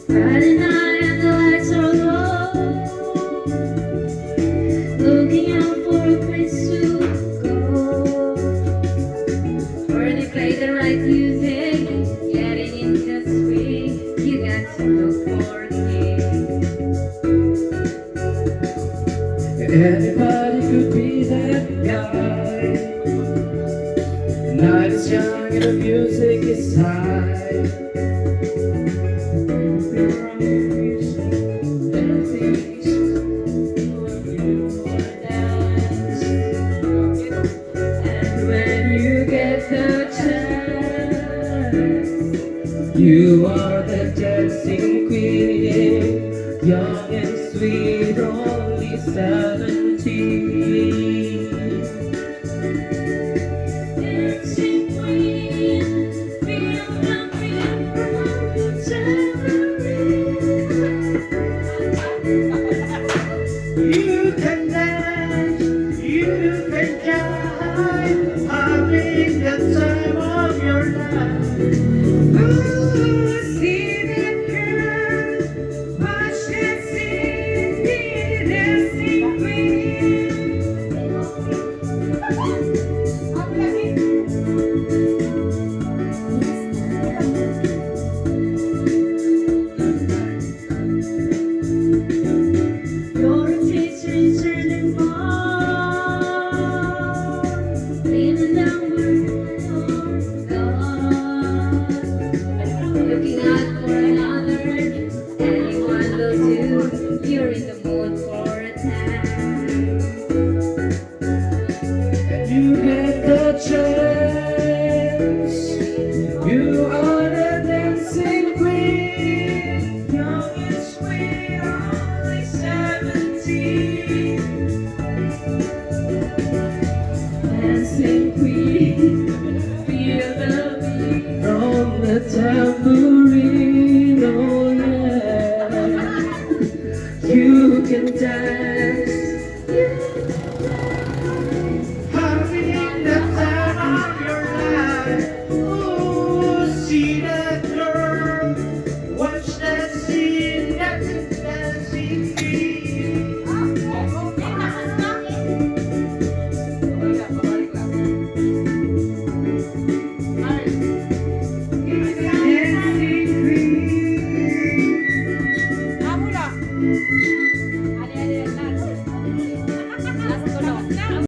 Friday night and the lights are low, looking out for a place to go. Where they play the right music, getting in the swing, you got to look for a king. Anybody could be that guy. The night is young and the music is high. You are the dancing queen, young and sweet, only 17. Dancing queen, feel the beat from the tambourine. You can dance, you can jive, having the time of your life. You're in the mood for a time. And you get the chance. You are the dancing queen, young and sweet, only 17. Dancing queen, feel the beat From the tambourine, oh yeah. You can dance.